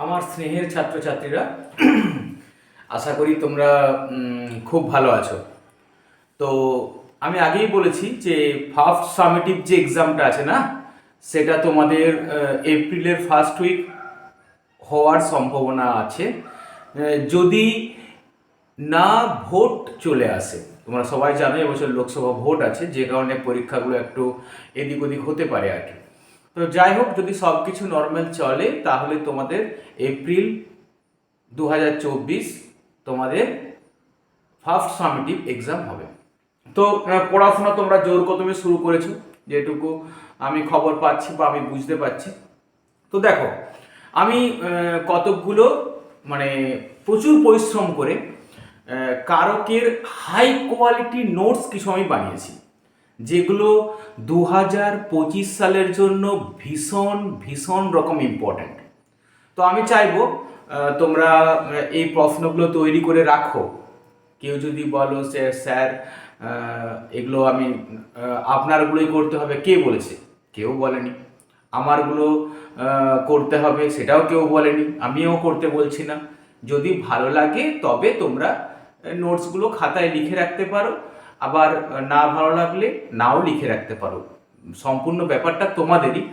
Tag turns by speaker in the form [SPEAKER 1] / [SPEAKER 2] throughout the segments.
[SPEAKER 1] আমার স্নেহের ছাত্রছাত্রীরা, আশা করি তোমরা খুব ভালো আছো। তো আমি আগেই বলেছি যে ফার্স্ট সামেটিভ যে এক্সামটা আছে না, সেটা তোমাদের এপ্রিলের ফার্স্ট উইক হওয়ার সম্ভাবনা আছে, যদি না ভোট চলে আসে। তোমরা সবাই জানো এবছর লোকসভা ভোট আছে, যে কারণে পরীক্ষাগুলো একটু এদিক ওদিক হতে পারে আর কি। তো যাই হোক, যদি সব কিছু নর্মাল চলে তাহলে তোমাদের এপ্রিল 2024 তোমাদের ফার্স্ট সামেটিভ এক্সাম হবে। তো পড়াশোনা তোমরা জোর কদমে শুরু করেছো, যেটুকু আমি খবর পাচ্ছি বা আমি বুঝতে পারছি। তো দেখো, আমি কতকগুলো মানে প্রচুর পরিশ্রম করে কারকের হাই কোয়ালিটি নোটস কিছু আমি বানিয়েছি, যেগুলো 2025 সালের জন্য ভীষণ ভীষণ রকম ইম্পর্ট্যান্ট। তো আমি চাইবো তোমরা এই প্রশ্নগুলো তৈরি করে রাখো। কেউ যদি বলো যে স্যার এগুলো আমি আপনারগুলোই করতে হবে, কে বলেছে? কেউ বলেনি। আমারগুলো করতে হবে সেটাও কেউ বলেনি, আমিও করতে বলছি না। যদি ভালো লাগে তবে তোমরা নোটসগুলো খাতায় লিখে রাখতে পারো, আবার না ভালো লাগলে নাও লিখে রাখতে পারো। সম্পূর্ণ ব্যাপারটা তোমাদেরই,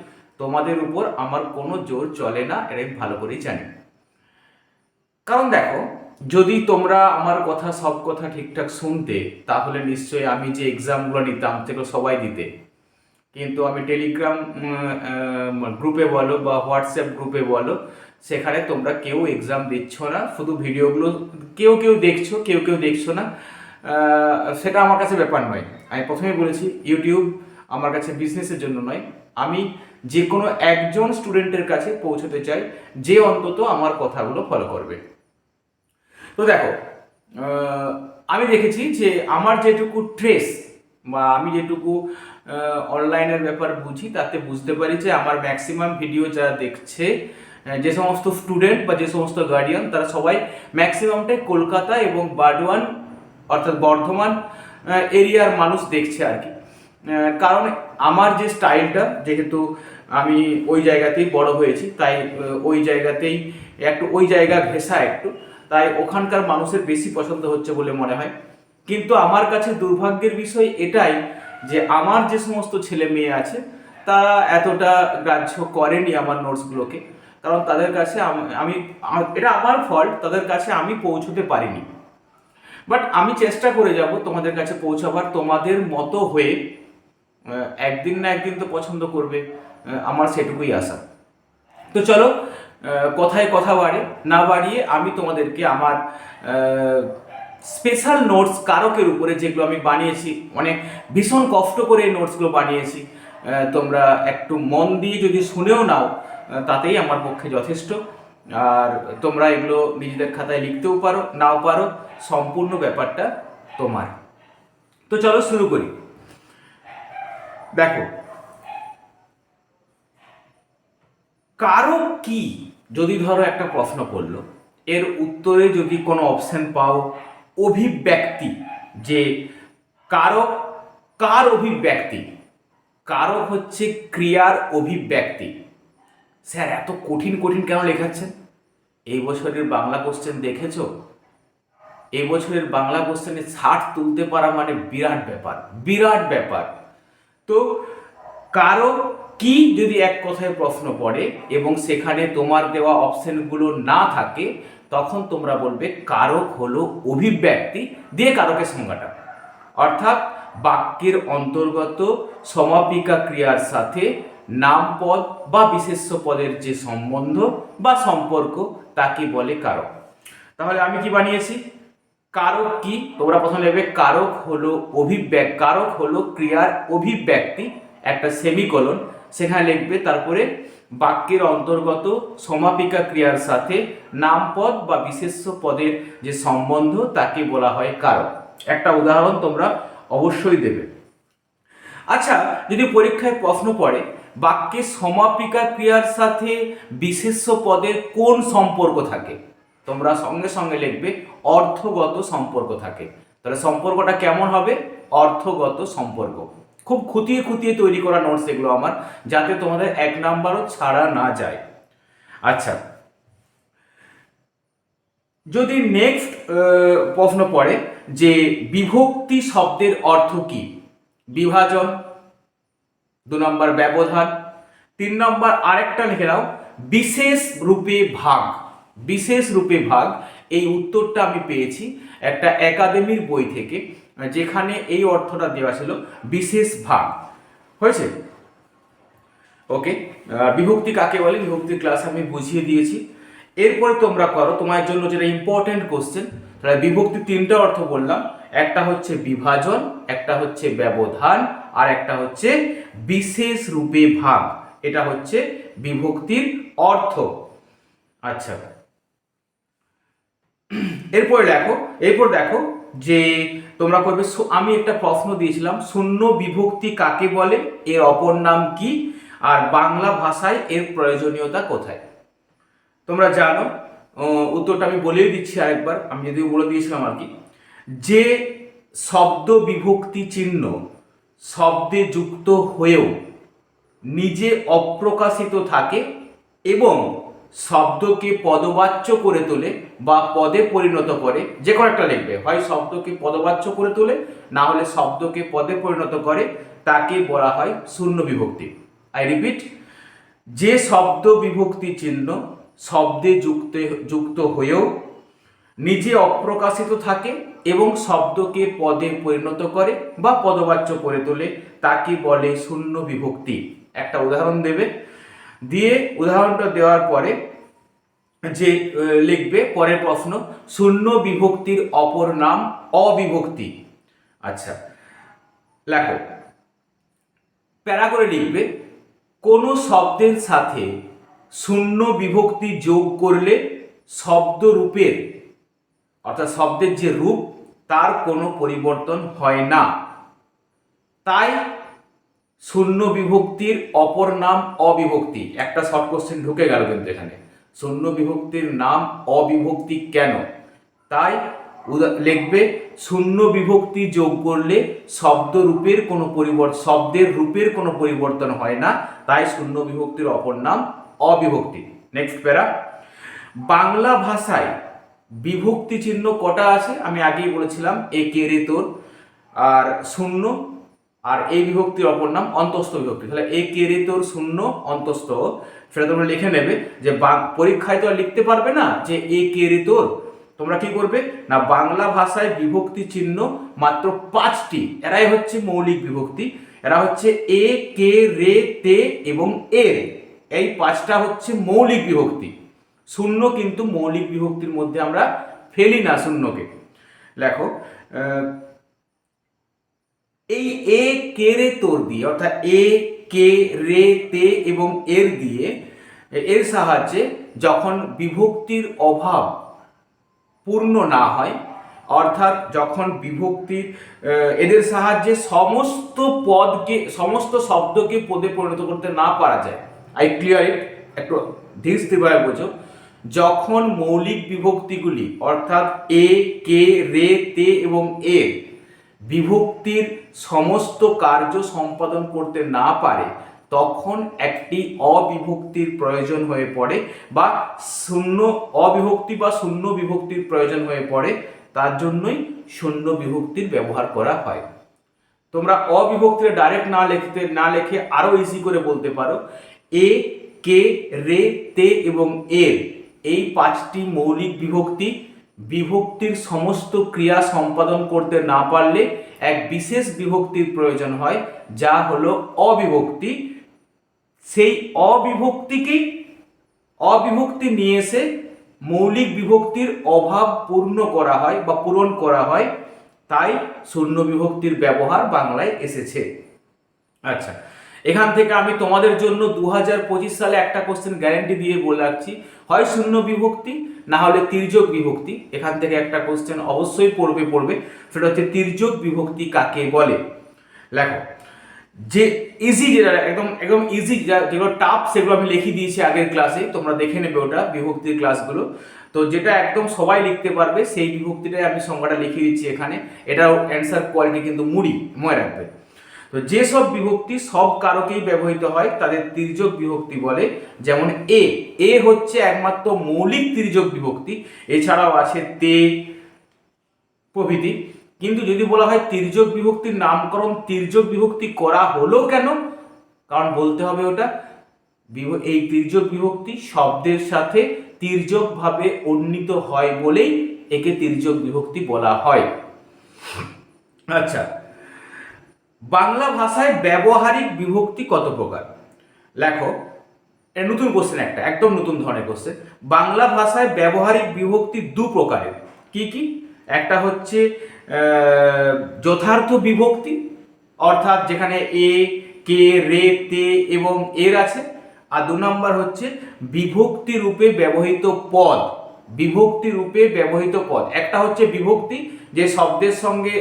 [SPEAKER 1] তোমাদের উপর আমার কোনো জোর চলে না, এটা আমি ভালো করেই জানি। কারণ দেখো, যদি তোমরা আমার কথা সব কথা ঠিকঠাক শুনতে, তাহলে নিশ্চয়ই আমি যে এক্সামগুলো নিতাম সেগুলো সবাই দিতে। কিন্তু আমি টেলিগ্রাম গ্রুপে বলো বা হোয়াটসঅ্যাপ গ্রুপে বলো, সেখানে তোমরা কেউ এক্সাম দিচ্ছ না, শুধু ভিডিওগুলো কেউ কেউ দেখছো, কেউ কেউ দেখছো না। সেটা আমার কাছে ব্যাপার নয়। আমি প্রথমেই বলেছি, ইউটিউব আমার কাছে বিজনেসের জন্য নয়। আমি যে কোনো একজন স্টুডেন্টের কাছে পৌঁছতে চাই, যে অন্তত আমার কথাগুলো ফলো করবে। তো দেখো, আমি দেখেছি যে আমার যেটুকু ট্রেস বা আমি যেটুকু অনলাইনের ব্যাপার বুঝি, তাতে বুঝতে পারি যে আমার ম্যাক্সিমাম ভিডিও যারা দেখছে, যে সমস্ত স্টুডেন্ট বা যে সমস্ত গার্ডিয়ান, তারা সবাই ম্যাক্সিমামটাই কলকাতা এবং বার্ডওয়ান অর্থাৎ বর্ধমান এরিয়ার মানুষ দেখছে আর কি। কারণ আমার যে স্টাইলটা, যেহেতু আমি ওই জায়গাতেই বড় হয়েছি, তাই ওই জায়গাতেই একটু ওই জায়গা ঘেঁষা একটু, তাই ওখানকার মানুষের বেশি পছন্দ হচ্ছে বলে মনে হয়। কিন্তু আমার কাছে দুর্ভাগ্যের বিষয় এটাই যে আমার যে সমস্ত ছেলে মেয়ে আছে, তারা এতটা গ্রাহ্য করেনি আমার নোটসগুলোকে। কারণ তাদের কাছে আমি এটা আমার ফল্ট, তাদের কাছে আমি পৌঁছতে পারিনি। বাট আমি চেষ্টা করে যাব তোমাদের কাছে পৌঁছাবার, তোমাদের মতো হয়ে। একদিন না একদিন তো পছন্দ করবে, আমার সেটুকুই আশা। তো চলো, কথায় কথা না বাড়িয়ে আমি তোমাদেরকে আমার স্পেশাল নোটস কারকের উপরে, যেগুলো আমি বানিয়েছি, অনেক ভীষণ কষ্ট করে এই নোটসগুলো বানিয়েছি। তোমরা একটু মন দিয়ে যদি শুনেও নাও, তাতেই আমার পক্ষে যথেষ্ট। আর তোমরা এগুলো নিজেদের খাতায় লিখতেও পারো, নাও পারো, সম্পূর্ণ ব্যাপারটা তোমার। তো চলো শুরু করি। দেখো, কারক কি? যদি ধরো একটা প্রশ্ন করলো, এর উত্তরে যদি কোনো অপশন পাও অভিব্যক্তি, যে কারক কার অভিব্যক্তি? কারক হচ্ছে ক্রিয়ার অভিব্যক্তি। স্যার এত কঠিন কঠিন কেন লেখাচ্ছেন? এই বছরের বাংলা কোশ্চেন দেখেছো? এই বছরের বাংলা কোশ্চেনে 60 তুলতে পারা মানে বিরাট ব্যাপার, বিরাট ব্যাপার। তো কারক কি যদি এক কথায় প্রশ্ন পড়ে এবং সেখানে তোমার দেওয়া অপশনগুলো না থাকে, তখন তোমরা বলবে কারক হলো অভিব্যক্তি, দিয়ে কারকের সংজ্ঞাটা। অর্থাৎ বাক্যের অন্তর্গত সমাপিকা ক্রিয়ার সাথে নামপদ বা বিশেষ্য পদের যে সম্বন্ধ বা সম্পর্ক, তাকে বলে কারক। তাহলে আমি কি বানিয়েছি? কারক কি? তোমরা প্রথমে লিখবে কারক হলো কারক হলো ক্রিয়ার অভিব্যক্তি, একটা সেমিকোলন, সেখানে লিখবে তারপরে বাক্যের অন্তর্গত সমাপিকা ক্রিয়ার সাথে নামপদ বা বিশেষ্য পদের যে সম্বন্ধ, তাকে বলা হয় কারক। একটা উদাহরণ তোমরা অবশ্যই দেবে। আচ্ছা, যদি পরীক্ষায় প্রশ্ন পড়ে বাক্যে সমাপিকা ক্রিয়ার সাথে বিশেষ্য পদের কোন সম্পর্ক থাকে, তোমরা সঙ্গে সঙ্গে লিখবে অর্থগত সম্পর্ক থাকে। তাহলে সম্পর্কটা কেমন হবে? অর্থগত সম্পর্ক। খুব খুঁটিয়ে খুঁটিয়ে তৈরি করা নোটস এগুলো আমার, যাতে তোমাদের 1 নাম্বারও ছাড়া না যায়। আচ্ছা, যদি নেক্সট প্রশ্ন পড়ে যে বিভক্তি শব্দের অর্থ কি, বিভাজন, 2 নম্বর ব্যবধান, 3 নম্বর আরেকটা লিখে নাও বিশেষ রূপে ভাগ। বিশেষ রূপে ভাগ, এই উত্তরটা আমি পেয়েছি একটা একাডেমির বই থেকে, যেখানে এই অর্থটা দেওয়া ছিল বিশেষ ভাগ। হয়েছে? ওকে, বিভক্তি কাকে বলে বিভক্তির ক্লাস আমি বুঝিয়ে দিয়েছি। এরপরে তোমরা করো তোমার জন্য যেটা ইম্পর্টেন্ট কোশ্চেন। তাহলে বিভক্তি 3টা অর্থ বললাম, একটা হচ্ছে বিভাজন, একটা হচ্ছে ব্যবধান, আর একটা হচ্ছে বিশেষ রূপে ভাগ। এটা হচ্ছে বিভক্তির অর্থ। আচ্ছা, এরপর দেখো যে তোমরা করবে, আমি একটা প্রশ্ন দিয়েছিলাম শূন্য বিভক্তি কাকে বলে, এর অপর নাম কি, আর বাংলা ভাষায় এর প্রয়োজনীয়তা কোথায়। তোমরা জানো, উত্তরটা আমি বলেই দিচ্ছি আরেকবার, আমি যদিও বলে দিয়েছিলাম আর কি, যে শব্দ বিভক্তি চিহ্ন শব্দে যুক্ত হয়েও নিজে অপ্রকাশিত থাকে এবং শব্দকে পদবাচ্য করে তোলে বা পদে পরিণত করে, যে কোনো একটা লিখবে, হয় শব্দকে পদবাচ্য করে তোলে, না হলে শব্দকে পদে পরিণত করে, তাকে বলা হয় শূন্য বিভক্তি। আই রিপিট, যে শব্দ বিভক্তি চিহ্ন শব্দে যুক্ত হয়েও নিজে অপ্রকাশিত থাকে এবং শব্দকে পদে পরিণত করে বা পদবাচ্য করে তোলে, তাকে বলে শূন্য বিভক্তি। একটা উদাহরণ দেবে, দিয়ে উদাহরণটা দেওয়ার পরে যে লিখবে পরের প্রশ্ন, শূন্য বিভক্তির অপর নাম অবিভক্তি। আচ্ছা, লেখো, প্যারা করে লিখবে, কোনো শব্দের সাথে শূন্য বিভক্তি যোগ করলে শব্দ রূপের, অর্থাৎ শব্দের যে রূপ তার কোনো পরিবর্তন হয় না, তাই শূন্য বিভক্তির অপর নাম অবিভক্তি। একটা শর্ট কোশ্চেন ঢুকে গেল কিন্তু এখানে, শূন্য বিভক্তির নাম অবিভক্তি কেন, তাই লিখবে শূন্য বিভক্তি যোগ করলে শব্দের রূপের কোনো পরিবর্তন হয় না, তাই শূন্য বিভক্তির অপর নাম অবিভক্তি। নেক্সট প্যারা, বাংলা ভাষায় বিভক্তি চিহ্ন কটা আছে, আমি আগেই বলেছিলাম একে রে তোর আর শূন্য, আর এই বিভক্তির অপর নাম অন্তস্থ বিভক্তি। তাহলে একে রে তোর শূন্য অন্তস্থ, সেটা তোমরা লিখে নেবে। যে পরীক্ষায় তো আর লিখতে পারবে না যে একে রে তোর, তোমরা কি করবে না, বাংলা ভাষায় বিভক্তি চিহ্ন মাত্র 5টি, এরাই হচ্ছে মৌলিক বিভক্তি। এরা হচ্ছে এ, কে, রে, তে এবং এর, এই 5টা হচ্ছে মৌলিক বিভক্তি। শূন্য কিন্তু মৌলিক বিভক্তির মধ্যে আমরা ফেলি না শূন্যকে। লেখো, এই এ, কে, রে, তোর দিয়ে, অর্থাৎ এ, কে, রে, তে এবং এর দিয়ে, এর সাহায্যে যখন বিভক্তির অভাব পূর্ণ না হয়, অর্থাৎ যখন বিভক্তির এদের সাহায্যে সমস্ত শব্দকে পদে পরিণত করতে না পারা যায়, আই ক্লিয়ার ইট, একটু ধীর স্থিরভাবে বোঝো, যখন মৌলিক বিভক্তিগুলি অর্থাৎ এ, কে, রে, তে এবং এর বিভক্তির সমস্ত কার্য সম্পাদন করতে না পারে, তখন একটি অবিভক্তির প্রয়োজন হয়ে পড়ে বা অবিভক্তি বা শূন্য বিভক্তির প্রয়োজন হয়ে পড়ে, তার জন্যই শূন্য বিভক্তির ব্যবহার করা হয়। তোমরা অবিভক্তিটা ডাইরেক্ট না লিখে আরো ইজি করে বলতে পারো, এ, কে, রে, তে এবং এর, এই 5টি মৌলিক বিভক্তির সমস্ত ক্রিয়া সম্পাদন করতে না পারলে এক বিশেষ বিভক্তির প্রয়োজন হয়, যা হলো অবিভক্তি। সেই অবিভক্তি নিয়ে এসে মৌলিক বিভক্তির অভাব পূরণ করা হয়, তাই শূন্য বিভক্তির ব্যবহার বাংলায় এসেছে। আচ্ছা, এখান থেকে আমি তোমাদের জন্য 2025 সালে একটা কোশ্চেন গ্যারান্টি দিয়ে বলে রাখছি, হয় শূন্য বিভক্তি না হলে তির্যক বিভক্তি। এখান থেকে একটা কোশ্চেন অবশ্যই পড়বে, সেটা হচ্ছে তির্যক বিভক্তি কাকে বলে। লেখো, যে ইজি, যেটা একদম ইজি, যেগুলো টাফ সেগুলো আমি লিখে দিয়েছি আগের ক্লাসে, তোমরা দেখে নেবে ওটা বিভক্তির ক্লাসগুলো। তো যেটা একদম সবাই লিখতে পারবে সেই বিভক্তিটাই আমি সংজ্ঞাটা লিখে দিচ্ছি এখানে। এটাও অ্যান্সার কোয়ালিটি কিন্তু মনে রাখবে। তো তো যেসব বিভক্তি সব কারকেই ব্যবহৃত হয় তাদের তির্যক বিভক্তি বলে। যেমন এ, এ হচ্ছে একমাত্র মৌলিক তির্যক বিভক্তি, এছাড়াও আছে তে প্রভৃতি। কিন্তু যদি বলা হয় তির্যক বিভক্তির নামকরণ তির্যক বিভক্তি করা হলো কেন, কারণ বলতে হবে ওটা এই তির্যক বিভক্তি শব্দের সাথে তির্যকভাবে উন্নীত হয় বলেই একে তির্যক বিভক্তি বলা হয়। আচ্ছা, বাংলা ভাষায় ব্যবহারিক বিভক্তি কত প্রকার? লেখো, নতুন কোশ্চেন, একটা একদম নতুন ধরনের কোশ্চেন। বাংলা ভাষায় ব্যবহারিক বিভক্তি দু প্রকারের। কি কি? একটা হচ্ছে যথার্থ বিভক্তি, অর্থাৎ যেখানে এ, কে, রে, তে এবং এর আছে। আর দু নম্বর হচ্ছে বিভক্তি রূপে ব্যবহৃত পদ। বিভক্তি রূপে ব্যবহৃত পদ, একটা হচ্ছে বিভক্তি যে শব্দের সঙ্গে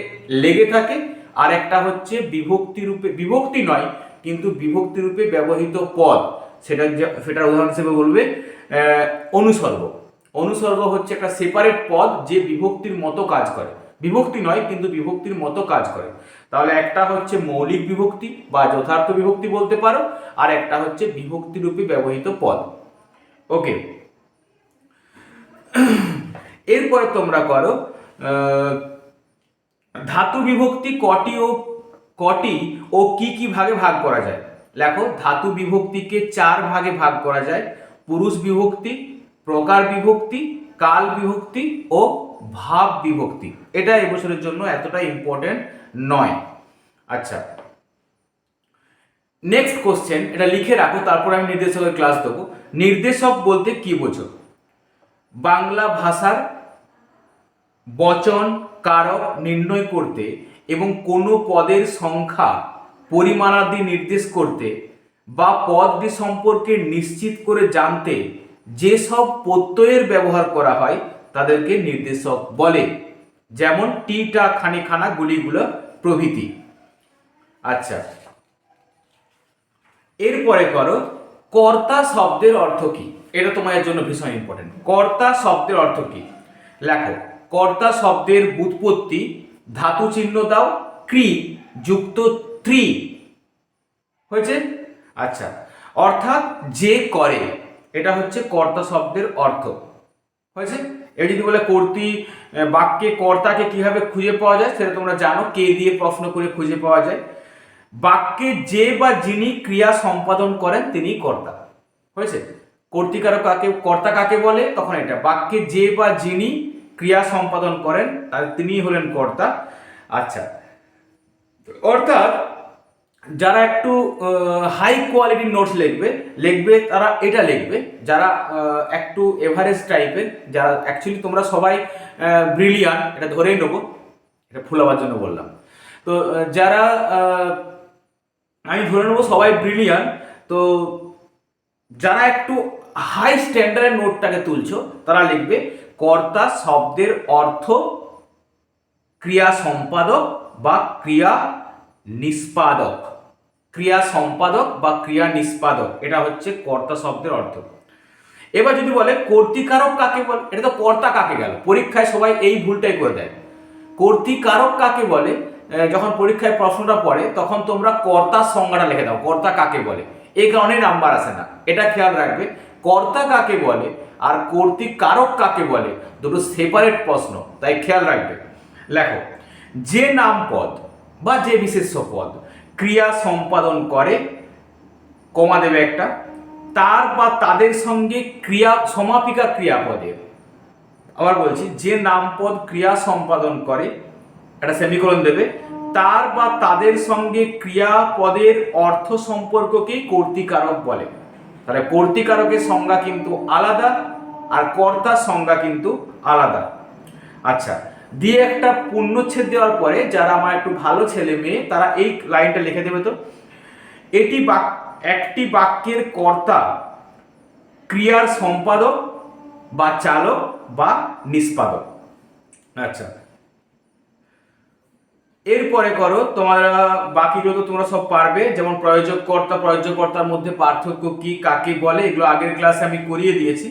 [SPEAKER 1] লেগে থাকে, আর একটা হচ্ছে বিভক্তি রূপে, বিভক্তি নয় কিন্তু বিভক্তি রূপে ব্যবহৃত পদ, সেটার উদাহরণ হিসেবে বলবে অনুসর্গ। অনুসর্গ হচ্ছে একটা সেপারেট পদ যে বিভক্তির মতো কাজ করে, বিভক্তি নয় কিন্তু বিভক্তির মতো কাজ করে। তাহলে একটা হচ্ছে মৌলিক বিভক্তি বা যথার্থ বিভক্তি বলতে পারো, আর একটা হচ্ছে বিভক্তি রূপে ব্যবহৃত পদ। ওকে, এরপরে তোমরা করো ধাতু বিভক্তি কটি ও কি কি ভাগে ভাগ করা যায়। লেখো, ধাতু বিভক্তিকে 4 ভাগে ভাগ করা যায়: পুরুষ বিভক্তি, প্রকার বিভক্তি, কাল বিভক্তি ও ভাব বিভক্তি। এটা এবছরের জন্য এতটা ইম্পর্টেন্ট নয়। আচ্ছা, নেক্সট কোশ্চেন, এটা লিখে রাখো, তারপর আমি নির্দেশকের ক্লাস দেবো। নির্দেশক বলতে কি বোঝো? বাংলা ভাষার বচন কারক নির্ণয় করতে এবং কোনো পদের সংখ্যা পরিমাণাদি নির্দেশ করতে বা পদটি সম্পর্কে নিশ্চিত করে জানতে যেসব প্রত্যয়ের ব্যবহার করা হয় তাদেরকে নির্দেশক বলে। যেমন টিটা, খানিখানা, গুলিগুলো প্রভৃতি। আচ্ছা, এরপরে করো কর্তা শব্দের অর্থ কি। এটা তোমাদের জন্য ভীষণ ইম্পর্টেন্ট। কর্তা শব্দের অর্থ কি? লেখো, কর্তা শব্দের ব্যুৎপত্তি ধাতু চিহ্ন দাও ক্রি যুক্ত ত্রি হয়েছে। আচ্ছা, অর্থাৎ যে করে, এটা হচ্ছে কর্তা শব্দের অর্থ হয়েছে। এই যদি বলে কর্তৃ বাক্যে কর্তাকে কিভাবে খুঁজে পাওয়া যায় সেটা তোমরা জানো, কে দিয়ে প্রশ্ন করে খুঁজে পাওয়া যায়। বাক্যে যে বা যিনি ক্রিয়া সম্পাদন করেন তিনি কর্তা হয়েছে। কর্তৃকারক কাকে, কর্তা কাকে বলে? তখন এটা বাক্যে যে বা যিনি ক্রিয়া সম্পাদন করেন তাহলে তিনি হলেন কর্তা। আচ্ছা, অর্থাৎ যারা একটু হাই কোয়ালিটির নোটস লিখবে তারা এটা লিখবে, যারা একটু এভারেজ টাইপের, যারা অ্যাকচুয়ালি তোমরা সবাই ব্রিলিয়ান্ট, এটা ধরেই নেবো, এটা ফুলাবার জন্য বললাম। তো যারা আমি ধরে নেবো সবাই ব্রিলিয়ান্ট, তো যারা একটু হাই স্ট্যান্ডার্ডের নোটটাকে তুলছো তারা লিখবে কর্তা শব্দের অর্থ ক্রিয়া সম্পাদক বা ক্রিয়া নিষ্পাদক। ক্রিয়া সম্পাদক বা ক্রিয়া নিষ্পাদক, এটা হচ্ছে কর্তা শব্দের অর্থ। এবার যদি বলে কর্তৃকারক কাকে বলে, এটা তো কর্তা কাকে গেল, পরীক্ষায় সবাই এই ভুলটাই করে দেয়। কর্তৃকারক কাকে বলে, যখন পরীক্ষায় প্রশ্নটা পড়ে তখন তোমরা কর্তার সংজ্ঞাটা লিখে দাও, কর্তা কাকে বলে, এই কারণে নাম্বার আসে না। এটা খেয়াল রাখবে, কর্তা কাকে বলে আর কর্তৃকারক কাকে বলে দুটো সেপারেট প্রশ্ন, তাই খেয়াল রাখবে। লেখো, যে নামপদ বা যে বিশেষ্য পদ ক্রিয়া সম্পাদন করে, কমা দেবে একটা, তার বা তাদের সঙ্গে ক্রিয়া সমাপিকা ক্রিয়াপদের। আবার বলছি, যে নামপদ ক্রিয়া সম্পাদন করে, একটা সেমিকোলন দেবে, তার বা তাদের সঙ্গে ক্রিয়াপদের অর্থ সম্পর্ককেই কর্তৃকারক বলে। তাহলে কর্তৃকারকের সংজ্ঞা কিন্তু আলাদা আর কর্তার সংজ্ঞা কিন্তু আলাদা। আচ্ছা, দিয়ে একটা পূর্ণচ্ছেদ দেওয়ার পরে যারা আমার একটু ভালো ছেলে মেয়ে তারা এই লাইনটা লিখে দেবে, তো একটি বাক্যের কর্তা ক্রিয়ার সম্পাদক বা চালক বা নিষ্পাদক। আচ্ছা, এরপরে করো, তোমরা বাকি যত তোমরা সব পারবে, যেমন প্রয়োজক কর্তা, প্রয়োজক কর্তার মধ্যে পার্থক্য কি, কাকে বলে, এগুলো আগের ক্লাসে আমি করিয়ে দিয়েছি।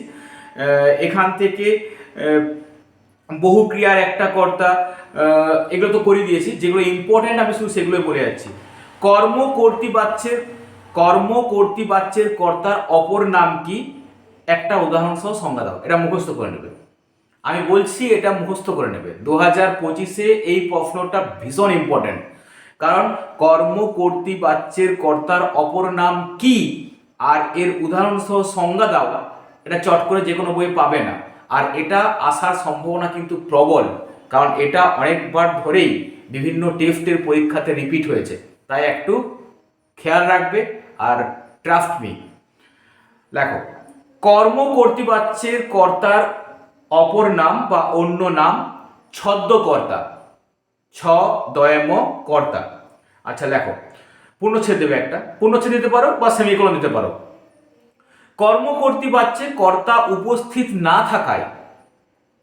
[SPEAKER 1] এখান থেকে বহু ক্রিয়ার একটা কর্তা, এগুলো তো করিয়ে দিয়েছি, যেগুলো ইম্পর্টেন্ট আমি শুধু সেগুলো বলে যাচ্ছি। কর্মকর্তৃবাচ্যের কর্তার অপর নাম কি? একটা উদাহরণ সহ সংজ্ঞা দাও। এটা মুখস্থ করে নেবে, আমি বলছি এটা মুখস্থ করে নেবে। 2025-এ এই প্রশ্নটা ভীষণ ইম্পর্টেন্ট, কারণ কর্মকর্তৃবাচ্যের কর্তার অপর নাম কি আর এর উদাহরণ সহ সংজ্ঞা দাও, এটা চট করে যে কোনো বই পাবে না। আর এটা আসার সম্ভাবনা কিন্তু প্রবল, কারণ এটা অনেকবার ধরেই বিভিন্ন টেস্টের পরীক্ষাতে রিপিট হয়েছে, তাই একটু খেয়াল রাখবে। আর ট্রাস্ট মি, দেখো, কর্মকর্তৃবাচ্যের কর্তার অপর নাম বা অন্য নাম ছদ্মকর্তা, কর্তা। আচ্ছা লেখো, পূর্ণচ্ছেদ দেবে, একটা পূর্ণচ্ছেদ দিতে পারো বা সেমিকোলন দিতে পারো। কর্মকর্তৃবাচ্যে কর্তা উপস্থিত না থাকায়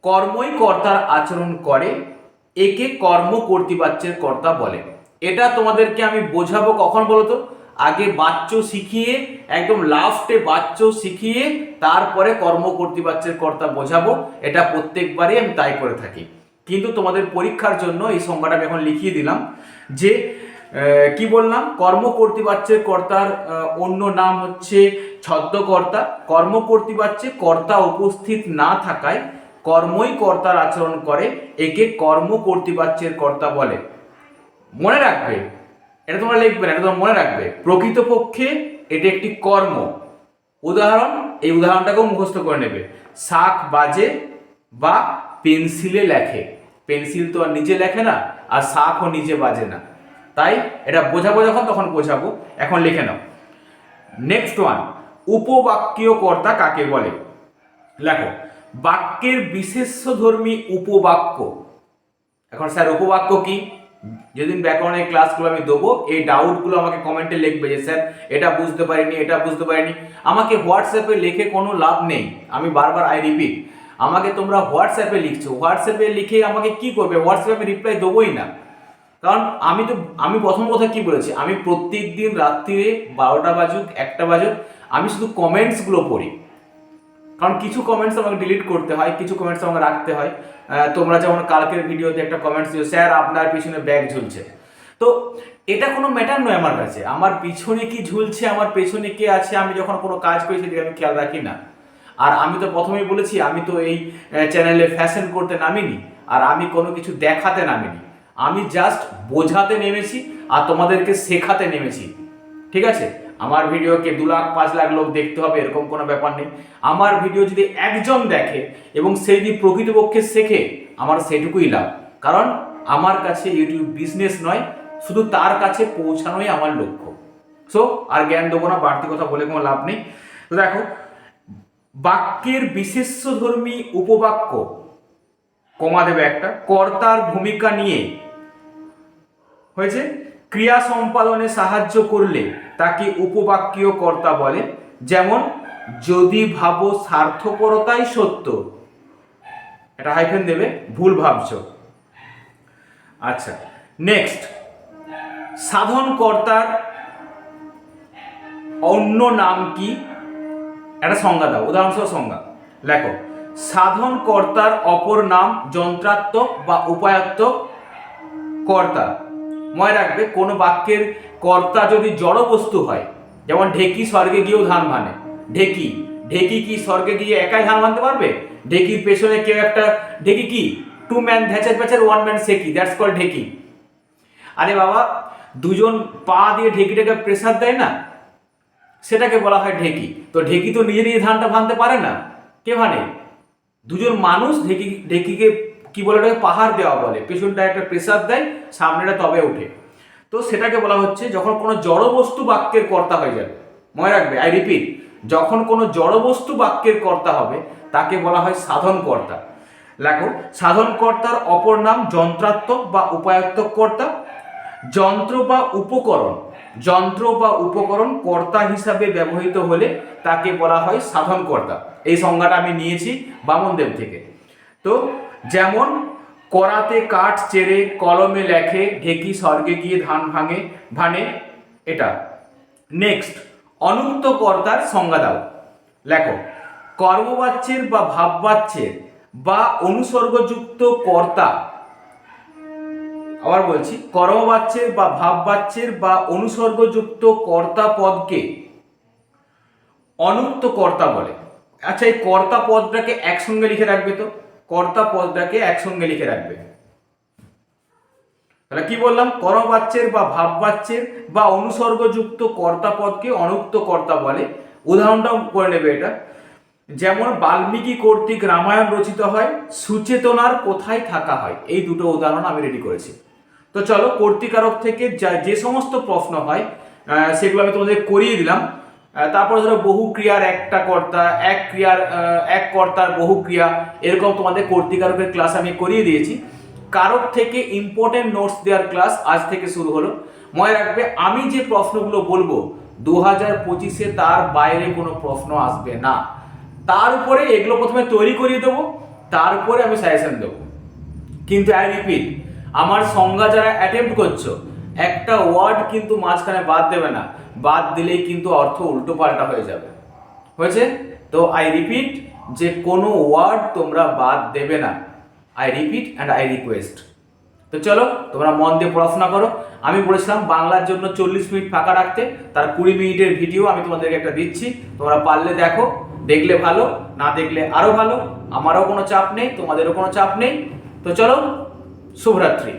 [SPEAKER 1] কর্মই কর্তার আচরণ করে, একে কর্মকর্তৃবাচ্যের কর্তা বলে। এটা তোমাদেরকে আমি বোঝাবো কখন বলো তো? আগে বাচ্য শিখিয়ে, একদম লাস্টে বাচ্য শিখিয়ে তারপরে কর্মকর্তৃবাচ্যের কর্তা বোঝাবো। এটা প্রত্যেকবারই আমি তাই করে থাকি, কিন্তু তোমাদের পরীক্ষার জন্য এই সংজ্ঞাটা আমি এখন লিখিয়ে দিলাম যে কি বললাম, কর্মকর্তৃবাচ্যের কর্তার অন্য নাম হচ্ছে ছদ্মকর্তা। কর্মকর্তৃবাচ্যে কর্তা উপস্থিত না থাকায় কর্মই কর্তার আচরণ করে, একে কর্মকর্তৃবাচ্যের কর্তা বলে। মনে রাখবে, এটা তোমরা লিখবে না, এটা তোমরা মনে রাখবে। প্রকৃতপক্ষে এটি একটি কর্ম। উদাহরণ, এই উদাহরণটাকেও মুখস্থ করে নেবে। শাক বাজে বা পেন্সিলে লেখে। পেন্সিল তো আর নিজে লেখে না, আর শাকও নিজে বাজে না, তাই এটা বোঝাবো যখন তখন বোঝাবো। এখন লিখে নাও। নেক্সট ওয়ান, উপবাক্যীয় কর্তা কাকে বলে? লেখো, বাক্যের বিশেষ্যধর্মী উপবাক্য। এখন স্যার উপবাক্য কি? যেদিন ব্যাকরণের ক্লাসগুলো আমি দেবো, এই ডাউটগুলো আমাকে কমেন্টে লিখবে যে স্যার এটা বুঝতে পারিনি, এটা বুঝতে পারিনি। আমাকে হোয়াটসঅ্যাপে লিখে কোনো লাভ নেই, আমি বারবার আই রিপিট, আমাকে তোমরা হোয়াটসঅ্যাপে লিখছো, হোয়াটসঅ্যাপে লিখে আমাকে কি করবে? হোয়াটসঅ্যাপে আমি রিপ্লাই দেবোই না, কারণ আমি প্রথম কথা কি বলেছি, আমি প্রত্যেক দিন রাত্রিরে 12টা বাজুক 1টা বাজুক আমি শুধু কমেন্টসগুলো পড়ি, কারণ কিছু কমেন্টস আমাকে ডিলিট করতে হয়, কিছু কমেন্টস আমাকে রাখতে হয়। তোমরা যেমন কালকের ভিডিওতে একটা কমেন্টস দিও, স্যার আপনার পিছনে ব্যাগ ঝুলছে। তো এটা কোনো ম্যাটার নয় আমার কাছে, আমার পিছনে কি ঝুলছে, আমার পেছনে কে আছে, আমি যখন কোনো কাজ করি সেদিকে আমি খেয়াল রাখি না। আর আমি তো প্রথমেই বলেছি, আমি তো এই চ্যানেলে ফ্যাশন করতে নামিনি, আর আমি কোনো কিছু দেখাতে নামিনি, আমি জাস্ট বোঝাতে নেমেছি আর তোমাদেরকে শেখাতে নেমেছি। ঠিক আছে, আমার ভিডিওকে 2 লাখ 5 লাখ লোক দেখতে হবে এরকম কোনো ব্যাপার নেই। আমার ভিডিও যদি একজন দেখে এবং সে যদি প্রকৃতপক্ষে শেখে, আমার সেটুকুই লাভ, কারণ আমার কাছে ইউটিউব বিজনেস নয়, শুধু তার কাছে পৌঁছানোই আমার লক্ষ্য। সো আর জ্ঞান দেবো না, বাড়তি কথা বলে কোনো লাভ নেই। তো দেখো, বাক্যের বিশেষ্যধর্মী উপবাক্য, কমা দেবে একটা, কর্তার ভূমিকা নিয়ে হয়েছে, ক্রিয়া সম্পাদনে সাহায্য করলে তাকে উপবাক্যীয় কর্তা বলে। যেমন, যদি ভাবো স্বার্থপরতাই সত্য, এটা হাইফেন দেবে, ভুল ভাবছো। আচ্ছা, নেক্সট, সাধন কর্তার অন্য নাম কি? একটা সংজ্ঞা দাও, উদাহরণসহ সংজ্ঞা লেখো। সাধন কর্তার অপর নাম যন্ত্রাত্মক বা উপায়াত্মক কর্তা। মনে রাখবে, কোনো বাক্যের কর্তা যদি জড় বস্তু হয়, যেমন ঢেকি স্বর্গে গিয়েও ধান ভানে, ঢেকি ঢেকি কি স্বর্গে গিয়ে একাই ধান ভানতে পারবে? ঢেকির পেছনে কেউ একটা, ঢেকি কি টু ম্যান ধ্যাচার প্যাচার ওয়ান ম্যান সেকি, দ্যাটস কল ঢেকি। আরে বাবা, দুজন পা দিয়ে ঢেকিটাকে প্রেসার দেয় না, সেটাকে বলা হয় ঢেকি। তো ঢেকি তো নিজে নিজে ধানটা ভানতে পারে না, কে ভানে? দুজন মানুষ ঢেকিকে কি বলে, ওটাকে পাহাড় দেওয়া বলে, পেছনটা একটা প্রেসার দেয়, সামনেটা তবে ওঠে। তো সেটাকে বলা হচ্ছে যখন কোনো জড়বস্তু বাক্যের কর্তা হয়ে যাবে। মনে রাখবে, আই রিপিট, যখন কোনো জড়বস্তু বাক্যের কর্তা হবে তাকে বলা হয় সাধন কর্তা। লেখো, সাধন কর্তার অপর নাম যন্ত্রাত্মক বা উপায়াত্মক কর্তা। যন্ত্র বা উপকরণ কর্তা হিসাবে ব্যবহৃত হলে তাকে বলা হয় সাধন কর্তা। এই সংজ্ঞাটা আমি নিয়েছি বামনদেব থেকে। তো যেমন, করাতে কাঠ চেরে কলমে লেখে, ঢেকি স্বর্গে গিয়ে ধান ভানে, এটা। নেক্সট, অনুক্ত কর্তার সংজ্ঞা দাও। লেখো, কর্মবাচ্যের বা ভাববাচ্যের বা অনুসর্গযুক্ত কর্তা আবার বলছি, কর্মবাচ্যের বা ভাববাচ্যের বা অনুসর্গযুক্ত কর্তা পদকে অনুক্ত কর্তা বলে। আচ্ছা, এই কর্তা পদটাকে একসঙ্গে লিখে রাখবে তো, কর্তা পদটাকে একসঙ্গে লিখে রাখবে। তাহলে কি বললাম, কর্মবাচ্যের বা ভাববাচ্যের বা অনুসর্গযুক্ত কর্তা পদকে অনুক্ত কর্তা বলে। উদাহরণটাও করে নেবে এটা, যেমন বাল্মীকি কর্তৃক রামায়ণ রচিত হয়, সুচেতনার কোথায় থাকা হয়। এই দুটো উদাহরণ আমি রেডি করেছি। তো চলো, কর্তৃকারক থেকে যে সমস্ত প্রশ্ন হয় সেগুলো আমি তোমাদের করিয়ে দিলাম। তারপরে ধরো বহু ক্রিয়ার একটা কর্তা, এক ক্রিয়ার এক কর্তার বহু ক্রিয়া, এরকম তোমাদের কর্তৃকারকের ক্লাস আমি করিয়ে দিয়েছি। কারক থেকে ইম্পর্টেন্ট নোটস দেওয়ার ক্লাস আজ থেকে শুরু হলো। মনে রাখবে, আমি যে প্রশ্নগুলো বলবো 2025-এ তার বাইরে কোনো প্রশ্ন আসবে না। তার উপরে এগুলো প্রথমে তৈরি করিয়ে দেবো, তারপরে আমি সাজেশন দেবো। কিন্তু আই রিপিট, আমার সংজ্ঞা যারা অ্যাটেম্প্ট করছো, একটা ওয়ার্ড কিন্তু মাঝখানে বাদ দেবে না, বাদ দিলেই কিন্তু অর্থ উল্টো পাল্টা হয়ে যাবে। হয়েছে তো? আই রিপিট, যে কোনো ওয়ার্ড তোমরা বাদ দেবে না। I repeat and I request. তো চলো, তোমরা মন দিয়ে পড়াশোনা করো। আমি বলেছিলাম বাংলার জন্য 40 মিনিট ফাঁকা রাখতে, তার 20 মিনিটের ভিডিও আমি তোমাদেরকে একটা দিচ্ছি, তোমরা পারলে দেখো, দেখলে ভালো, না দেখলে আরো ভালো। আমারও কোনো চাপ নেই, তোমাদেরও কোনো চাপ নেই। তো চলো, শুভরাত্রি।